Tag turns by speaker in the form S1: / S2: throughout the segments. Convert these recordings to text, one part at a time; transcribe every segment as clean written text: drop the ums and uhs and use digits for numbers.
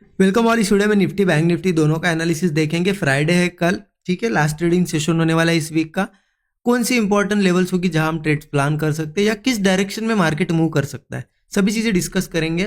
S1: Welcome all. इस video में Nifty bank Nifty दोनों का एनालिसिस देखेंगे। फ्राइडे है कल, ठीक है, लास्ट ट्रेडिंग सेशन होने वाला है इस वीक का। कौन सी इंपॉर्टेंट लेवल्स होगी जहां हम ट्रेड्स प्लान कर सकते हैं या किस डायरेक्शन में मार्केट मूव कर सकता है, सभी चीजें डिस्कस करेंगे,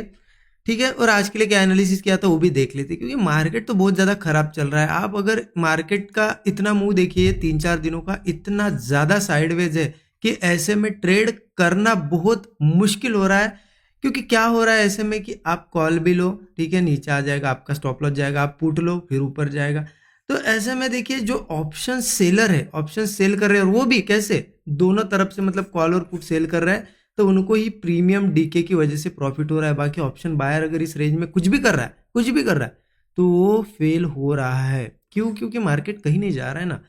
S1: ठीक है। और आज के लिए क्या एनालिसिस किया था वो भी देख लेते हैं, क्योंकि मार्केट तो बहुत ज्यादा खराब चल रहा है। आप अगर मार्केट का इतना मूव देखिए 3-4 दिनों का, इतना ज्यादा साइडवेज है कि ऐसे में ट्रेड करना बहुत मुश्किल हो रहा है। क्योंकि क्या हो रहा है ऐसे में कि आप कॉल भी लो, ठीक है, नीचे आ जाएगा, आपका स्टॉप लॉस जाएगा, आप पुट लो फिर ऊपर जाएगा। तो ऐसे में देखिए जो ऑप्शन सेलर है, ऑप्शन सेल कर रहे हैं, और वो भी कैसे, दोनों तरफ से, मतलब कॉल और पुट सेल कर रहा है, तो उनको ही प्रीमियम डीके की वजह से प्रॉफिट हो रहा है। बाकी ऑप्शन बायर अगर इस रेंज में कुछ भी कर रहा है, कुछ भी कर रहा है, तो वो फेल हो रहा है। क्यों? क्योंकि मार्केट कहीं नहीं जा रहा है ना,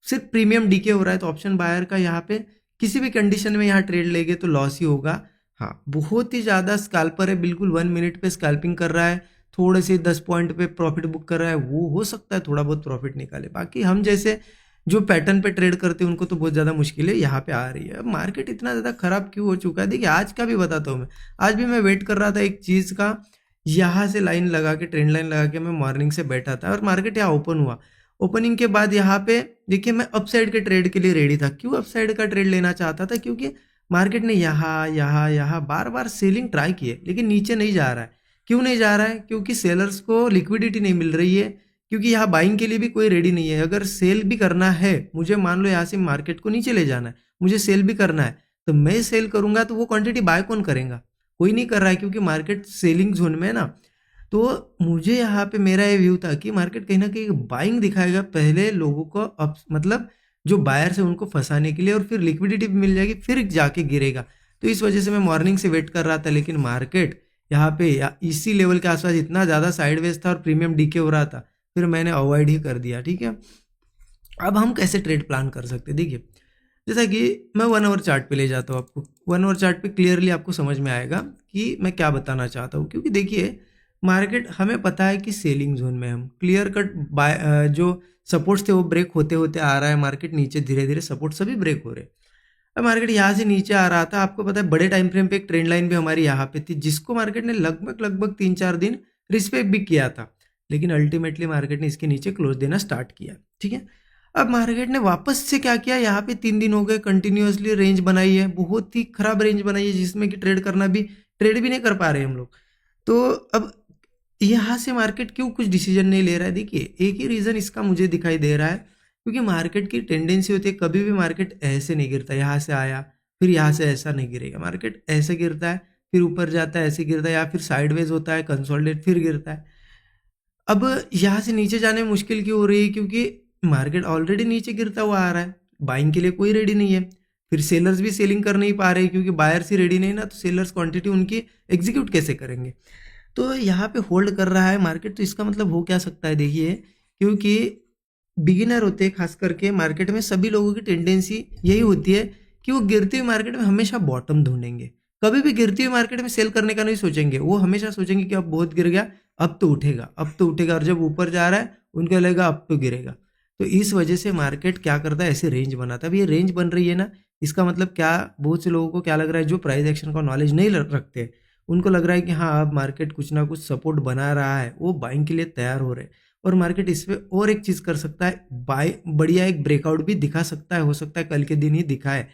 S1: सिर्फ प्रीमियम डीके हो रहा है। तो ऑप्शन बायर का यहाँ पे किसी भी कंडीशन में यहाँ ट्रेड लेंगे तो लॉस ही होगा। हाँ, बहुत ही ज़्यादा स्कैल्पर है, बिल्कुल 1 मिनट पे स्कैल्पिंग कर रहा है, थोड़े से 10 पॉइंट पे प्रॉफिट बुक कर रहा है, वो हो सकता है थोड़ा बहुत प्रॉफिट निकाले। बाकी हम जैसे जो पैटर्न पे ट्रेड करते हैं उनको तो बहुत ज़्यादा मुश्किल है यहाँ पे आ रही है। अब मार्केट इतना ज़्यादा खराब क्यों हो चुका है, देखिए आज का भी बताता हूँ मैं। आज भी मैं वेट कर रहा था एक चीज़ का, यहाँ से लाइन लगा के, ट्रेंड लाइन लगा के मैं मॉर्निंग से बैठा था, और मार्केट यहाँ ओपन हुआ। ओपनिंग के बाद यहाँ पे देखिए मैं अपसाइड के ट्रेड के लिए रेडी था। क्यों अपसाइड का ट्रेड लेना चाहता था? क्योंकि मार्केट ने यहाँ यहाँ यहाँ बार बार सेलिंग ट्राई की है, लेकिन नीचे नहीं जा रहा है। क्यों नहीं जा रहा है? क्योंकि सेलर्स को लिक्विडिटी नहीं मिल रही है, क्योंकि यहाँ बाइंग के लिए भी कोई रेडी नहीं है। अगर सेल भी करना है, मुझे मान लो यहाँ से मार्केट को नीचे ले जाना है, मुझे सेल भी करना है, तो मैं सेल करूंगा तो वो क्वांटिटी बाय कौन करेगा? कोई नहीं कर रहा है, क्योंकि मार्केट सेलिंग जोन में है ना। तो मुझे यहाँ पे मेरा ये व्यू था कि मार्केट कहीं ना कहीं बाइंग दिखाएगा पहले लोगों को, अब मतलब जो बायर्स है उनको फंसाने के लिए, और फिर लिक्विडिटी भी मिल जाएगी, फिर जाके गिरेगा। तो इस वजह से मैं मॉर्निंग से वेट कर रहा था, लेकिन मार्केट यहाँ पे इसी लेवल के आसपास इतना ज़्यादा साइडवेज था और प्रीमियम डीके हो रहा था, फिर मैंने अवॉइड ही कर दिया, ठीक है। अब हम कैसे ट्रेड प्लान कर सकते हैं, देखिए जैसा कि मैं 1 आवर चार्ट पे ले जाता हूँ आपको। 1 आवर चार्ट पे क्लियरली आपको समझ में आएगा कि मैं क्या बताना चाहता हूँ। क्योंकि देखिए मार्केट, हमें पता है कि सेलिंग जोन में हम क्लियर कट बाय, जो सपोर्ट्स थे वो ब्रेक होते होते आ रहा है। मार्केट नीचे धीरे धीरे सपोर्ट सभी ब्रेक हो रहे हैं। अब मार्केट यहाँ से नीचे आ रहा था, आपको पता है बड़े टाइम फ्रेम पे एक ट्रेंड लाइन भी हमारी यहाँ पे थी, जिसको मार्केट ने लगभग लगभग 3-4 दिन रिस्पेक्ट भी किया था, लेकिन अल्टीमेटली मार्केट ने इसके नीचे क्लोज देना स्टार्ट किया, ठीक है। अब मार्केट ने वापस से क्या किया, यहाँ पे 3 दिन हो गए कंटिन्यूअसली रेंज बनाई है, बहुत ही खराब रेंज बनाई है, जिसमें कि ट्रेड करना भी, ट्रेड भी नहीं कर पा रहे हम लोग। तो अब यहाँ से मार्केट क्यों कुछ डिसीजन नहीं ले रहा है, देखिए एक ही रीजन इसका मुझे दिखाई दे रहा है। क्योंकि मार्केट की टेंडेंसी होती है, कभी भी मार्केट ऐसे नहीं गिरता, यहाँ से आया फिर यहाँ से ऐसा नहीं गिरेगा। मार्केट ऐसे गिरता है, फिर ऊपर जाता है, ऐसे गिरता है, या फिर साइडवेज होता है, कंसोलिडेट, फिर गिरता है। अब यहाँ से नीचे जाने में मुश्किल क्यों हो रही है? क्योंकि मार्केट ऑलरेडी नीचे गिरता हुआ आ रहा है, बाइंग के लिए कोई रेडी नहीं है। फिर सेलर्स भी सेलिंग कर नहीं पा रहे, क्योंकि बायर्स ही रेडी नहीं ना, तो सेलर्स क्वांटिटी उनकी एग्जीक्यूट कैसे करेंगे? तो यहाँ पे होल्ड कर रहा है मार्केट। तो इसका मतलब हो क्या सकता है, देखिए, क्योंकि बिगिनर होते हैं खास करके मार्केट में, सभी लोगों की टेंडेंसी यही होती है कि वो गिरती हुई मार्केट में हमेशा बॉटम ढूंढेंगे। कभी भी गिरती हुई मार्केट में सेल करने का नहीं सोचेंगे, वो हमेशा सोचेंगे कि अब बहुत गिर गया, अब तो उठेगा, अब तो उठेगा। और जब ऊपर जा रहा है उनको लगेगा अब तो गिरेगा। तो इस वजह से मार्केट क्या करता है, ऐसे रेंज बनाता है। अब ये रेंज बन रही है ना, इसका मतलब क्या, बहुत से लोगों को क्या लग रहा है, जो प्राइस एक्शन का नॉलेज नहीं रखते, उनको लग रहा है कि हाँ अब मार्केट कुछ ना कुछ सपोर्ट बना रहा है, वो बाइंग के लिए तैयार हो रहे हैं। और मार्केट इस पे और एक चीज कर सकता है, बाय बढ़िया एक ब्रेकआउट भी दिखा सकता है, हो सकता है कल के दिन ही दिखाए।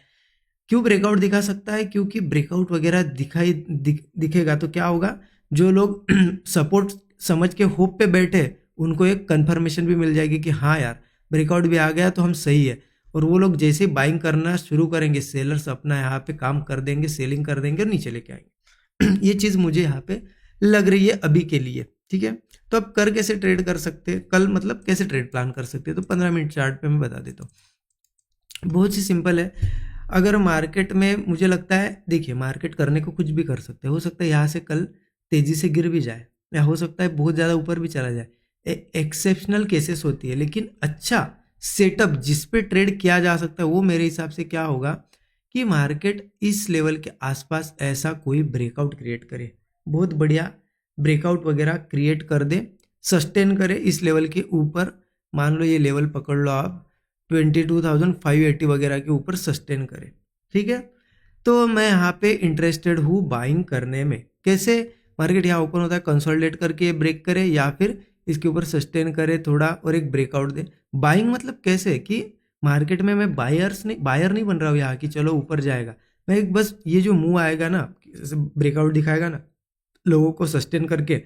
S1: क्यों ब्रेकआउट दिखा सकता है? क्योंकि ब्रेकआउट वगैरह दिखेगा तो क्या होगा, जो लोग सपोर्ट समझ के होप पे बैठे, उनको एक कंफर्मेशन भी मिल जाएगी कि हाँ यार ब्रेकआउट भी आ गया तो हम सही है। और वो लोग जैसे ही बाइंग करना शुरू करेंगे, सेलर्स अपना यहाँ पे काम कर देंगे, सेलिंग कर देंगे और नीचे लेके आएंगे। ये चीज मुझे यहाँ पे लग रही है अभी के लिए, ठीक है। तो अब कर कैसे ट्रेड कर सकते हैं कल, मतलब कैसे ट्रेड प्लान कर सकते हैं, तो 15 मिनट चार्ट पे मैं बता देता हूँ। बहुत सी सिंपल है। अगर मार्केट में मुझे लगता है, देखिए मार्केट करने को कुछ भी कर सकते हैं, हो सकता है यहाँ से कल तेजी से गिर भी जाए, या हो सकता है बहुत ज़्यादा ऊपर भी चला जाए। एक्सेप्शनल केसेस होती है, लेकिन अच्छा सेटअप जिस पे ट्रेड किया जा सकता है वो मेरे हिसाब से क्या होगा कि मार्केट इस लेवल के आसपास ऐसा कोई ब्रेकआउट क्रिएट करे, बहुत बढ़िया ब्रेकआउट वगैरह क्रिएट कर दे, सस्टेन करे इस लेवल के ऊपर। मान लो ये लेवल पकड़ लो आप, 22,580 वगैरह के ऊपर सस्टेन करे, ठीक है। तो मैं यहाँ पे इंटरेस्टेड हूँ बाइंग करने में। कैसे? मार्केट यहाँ ओपन होता है, कंसोलिडेट करके ब्रेक करे या फिर इसके ऊपर सस्टेन करे थोड़ा और एक ब्रेकआउट दे। बाइंग मतलब कैसे कि मार्केट में मैं बायर नहीं बन रहा हूँ यहाँ कि चलो ऊपर जाएगा, मैं एक बस ये जो मूव आएगा ना, ब्रेकआउट दिखाएगा ना लोगों को सस्टेन करके,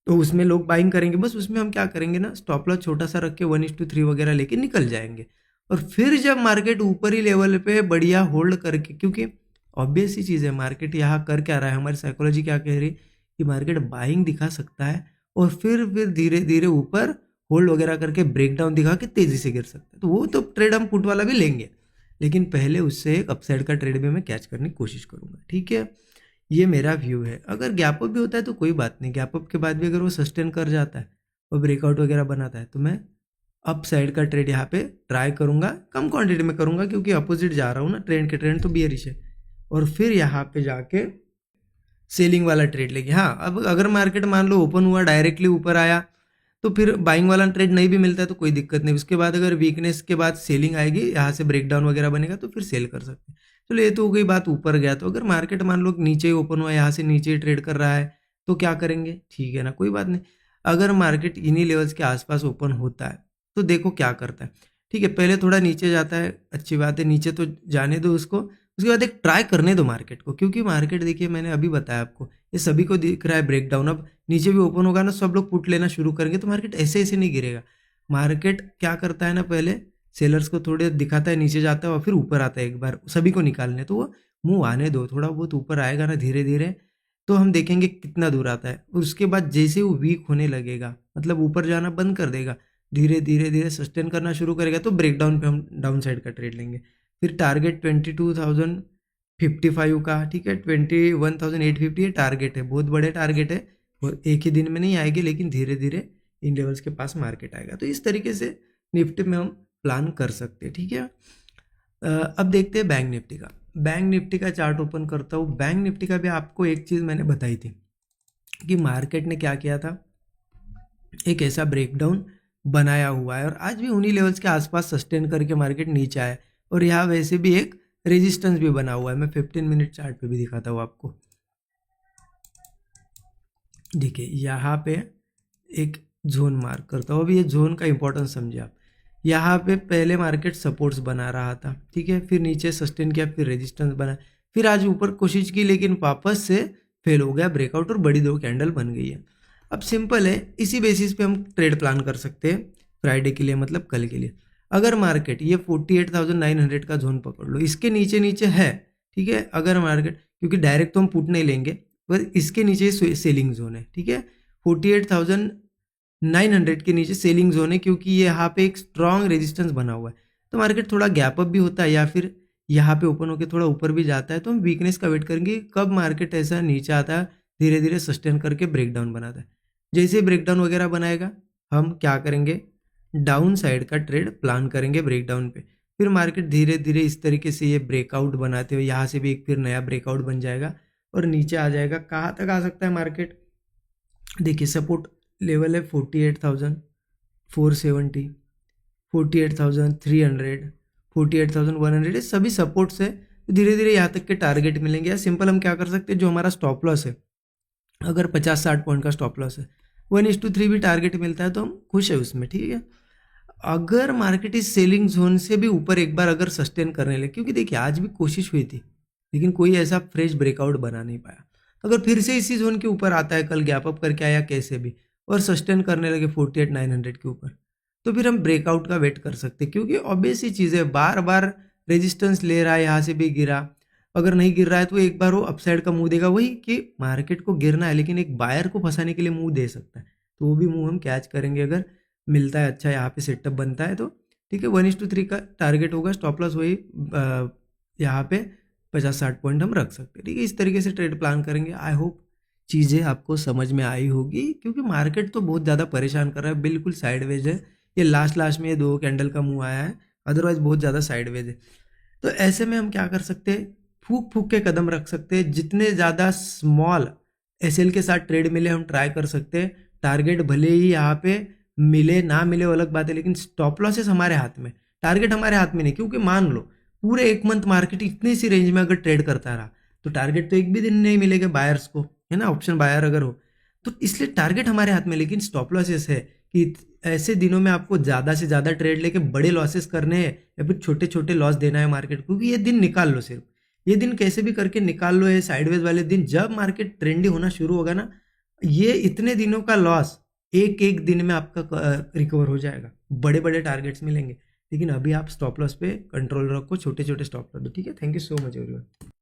S1: तो उसमें लोग बाइंग करेंगे, बस उसमें हम क्या करेंगे ना, स्टॉप लॉस छोटा सा रख के 1:3 वगैरह लेके निकल जाएंगे। और फिर जब मार्केट ऊपरी लेवल पे बढ़िया होल्ड करके, क्योंकि ऑब्वियस ही चीज़ है, मार्केट यहाँ कर क्या रहा है, हमारी साइकोलॉजी क्या कह रही है कि मार्केट बाइंग दिखा सकता है और फिर धीरे धीरे ऊपर होल्ड वगैरह करके ब्रेकडाउन दिखा के तेजी से गिर सकता है, तो वो तो ट्रेड हम पुट वाला भी लेंगे, लेकिन पहले उससे एक अपसाइड का ट्रेड भी मैं कैच करने की कोशिश करूंगा। ठीक है, ये मेरा व्यू है। अगर गैप अप भी होता है तो कोई बात नहीं, गैप अप के बाद भी अगर वो सस्टेन कर जाता है और ब्रेकआउट वगैरह बनाता है तो मैं अप साइड का ट्रेड यहाँ पे ट्राई करूंगा, कम क्वांटिटी में करूंगा क्योंकि अपोजिट जा रहा हूँ ना, ट्रेंड तो बियरिश है, और फिर यहाँ पे जाके सेलिंग वाला ट्रेड लेंगे। हाँ, अब अगर मार्केट मान लो ओपन हुआ डायरेक्टली ऊपर आया तो फिर बाइंग वाला ट्रेड नहीं भी मिलता है तो कोई दिक्कत नहीं, उसके बाद अगर वीकनेस के बाद सेलिंग आएगी, यहाँ से ब्रेकडाउन वगैरह बनेगा तो फिर सेल कर सकते हैं। चलो ये तो हो गई बात ऊपर गया, तो अगर मार्केट मान लो नीचे ही ओपन हुआ, यहाँ से नीचे ही ट्रेड कर रहा है तो क्या करेंगे, ठीक है ना, कोई बात नहीं। अगर मार्केट इन्हीं लेवल्स के आसपास ओपन होता है तो देखो क्या करता है। ठीक है, पहले थोड़ा नीचे जाता है, अच्छी बात है, नीचे तो जाने दो उसको, उसके बाद एक ट्राई करने दो मार्केट को, क्योंकि मार्केट देखिए मैंने अभी बताया आपको, ये सभी को दिख रहा है ब्रेकडाउन, अब नीचे भी ओपन होगा ना, सब लोग पुट लेना शुरू करेंगे तो मार्केट ऐसे ऐसे नहीं गिरेगा। मार्केट क्या करता है ना, पहले सेलर्स को थोड़े दिखाता है, नीचे जाता है और फिर ऊपर आता है एक बार सभी को निकालने, तो वो मुंह आने दो, थोड़ा बहुत ऊपर आएगा ना धीरे धीरे, तो हम देखेंगे कितना दूर आता है। उसके बाद जैसे वो वीक होने लगेगा, मतलब ऊपर जाना बंद कर देगा, धीरे धीरे धीरे सस्टेन करना शुरू करेगा, तो ब्रेकडाउन पे हम डाउन साइड का ट्रेड लेंगे। फिर टारगेट 22,055 का, ठीक है, 21,850 ये टारगेट है, बहुत बड़े टारगेट है, और एक ही दिन में नहीं आएगी, लेकिन धीरे धीरे इन लेवल्स के पास मार्केट आएगा। तो इस तरीके से निफ्टी में हम प्लान कर सकते हैं। ठीक है, अब देखते हैं बैंक निफ्टी का। बैंक निफ्टी का चार्ट ओपन करता हूँ। बैंक निफ्टी का भी आपको एक चीज़ मैंने बताई थी कि मार्केट ने क्या किया था, एक ऐसा ब्रेकडाउन बनाया हुआ है और आज भी उन्हीं लेवल्स के आसपास सस्टेन करके मार्केट नीचे आया, और यहाँ वैसे भी एक रेजिस्टेंस भी बना हुआ है। मैं 15 मिनट चार्ट पे भी दिखाता हूँ आपको। देखिए यहाँ पे एक जोन मार्क करता हूँ। अभी ये जोन का इंपॉर्टेंस समझे आप। यहाँ पे पहले मार्केट सपोर्ट्स बना रहा था, ठीक है, फिर नीचे सस्टेन किया, फिर रेजिस्टेंस बना, फिर आज ऊपर कोशिश की लेकिन वापस से फेल हो गया ब्रेकआउट और बड़ी दो कैंडल बन गई है। अब सिंपल है, इसी बेसिस पे हम ट्रेड प्लान कर सकते हैं फ्राइडे के लिए, मतलब कल के लिए। अगर मार्केट ये 48,900 का जोन पकड़ लो, इसके नीचे नीचे है, ठीक है, अगर मार्केट, क्योंकि डायरेक्ट तो हम पुट नहीं लेंगे, पर इसके नीचे सेलिंग जोन है, ठीक है, 48,900 के नीचे सेलिंग जोन है, क्योंकि ये यहाँ पे एक स्ट्रॉन्ग रेजिस्टेंस बना हुआ है। तो मार्केट थोड़ा गैप अप भी होता है या फिर यहाँ पे ओपन होकर थोड़ा ऊपर भी जाता है, तो हम वीकनेस का वेट करेंगे कब मार्केट ऐसा नीचे आता है, धीरे धीरे सस्टेन करके ब्रेकडाउन बनाता है। जैसे ब्रेकडाउन वगैरह बनाएगा, हम क्या करेंगे, डाउन साइड का ट्रेड प्लान करेंगे ब्रेकडाउन पे। फिर मार्केट धीरे धीरे इस तरीके से ये ब्रेकआउट बनाते हुए यहाँ से भी एक फिर नया ब्रेकआउट बन जाएगा और नीचे आ जाएगा। कहाँ तक आ सकता है मार्केट, देखिए सपोर्ट लेवल है 48,470, 48,300, 48,100, ये सभी सपोर्ट्स है। धीरे धीरे यहाँ तक के टारगेट मिलेंगे। या सिंपल हम क्या कर सकते हैं, जो हमारा स्टॉप लॉस है, अगर 50-60 पॉइंट का स्टॉप लॉस है, 1:3 भी टारगेट मिलता है तो हम खुश है उसमें। ठीक है, अगर मार्केट इस सेलिंग जोन से भी ऊपर एक बार अगर सस्टेन करने लगे, क्योंकि देखिए आज भी कोशिश हुई थी लेकिन कोई ऐसा फ्रेश ब्रेकआउट बना नहीं पाया, अगर फिर से इसी जोन के ऊपर आता है, कल गैप अप करके आया कैसे भी और सस्टेन करने लगे 48,900 के ऊपर, तो फिर हम ब्रेकआउट का वेट कर सकते हैं। क्योंकि ऑब्वियस ही चीज़ है, बार बार रेजिस्टेंस ले रहा है, यहाँ से भी गिरा, अगर नहीं गिर रहा है तो एक बार वो अपसाइड का मुंह देगा, वही कि मार्केट को गिरना है लेकिन एक बायर को फंसाने के लिए मुंह दे सकता है, तो वो भी मुंह हम कैच करेंगे अगर मिलता है, अच्छा यहाँ पे सेटअप बनता है तो। ठीक है, 1:3 का टारगेट होगा, स्टॉप लॉस वही यहाँ पे 50-60 पॉइंट हम रख सकते हैं। ठीक है, इस तरीके से ट्रेड प्लान करेंगे। आई होप चीज़ें आपको समझ में आई होगी, क्योंकि मार्केट तो बहुत ज़्यादा परेशान कर रहा है, बिल्कुल साइडवेज है। ये लास्ट में ये 2 कैंडल का मुंह आया है, अदरवाइज बहुत ज़्यादा साइडवेज है। तो ऐसे में हम क्या कर सकते हैं, फूक फूक के कदम रख सकते हैं। जितने ज़्यादा स्मॉल एसएल के साथ ट्रेड मिले हम ट्राई कर सकते हैं। टारगेट भले ही यहाँ पे मिले ना मिले वो अलग बात है, लेकिन स्टॉप लॉसेस हमारे हाथ में, टारगेट हमारे हाथ में नहीं। क्योंकि मान लो पूरे 1 मंथ मार्केट इतनी सी रेंज में अगर ट्रेड करता रहा तो टारगेट तो एक भी दिन नहीं मिलेगा बायर्स को, है ना, ऑप्शन बायर अगर हो तो। इसलिए टारगेट हमारे हाथ में, लेकिन स्टॉप लॉसेस है कि ऐसे दिनों में आपको ज़्यादा से ज़्यादा ट्रेड लेके बड़े लॉसेस करने हैं या फिर छोटे छोटे लॉस देना है मार्केट को, क्योंकि ये दिन निकाल लो, सिर्फ ये दिन कैसे भी करके निकाल लो। ये साइडवेज वाले दिन जब मार्केट ट्रेंडी होना शुरू होगा ना, ये इतने दिनों का लॉस एक एक दिन में आपका रिकवर हो जाएगा, बड़े बड़े टारगेट्स मिलेंगे। लेकिन अभी आप स्टॉप लॉस पे कंट्रोल रखो, छोटे छोटे स्टॉप कर दो, ठीक है। Thank you so much everyone.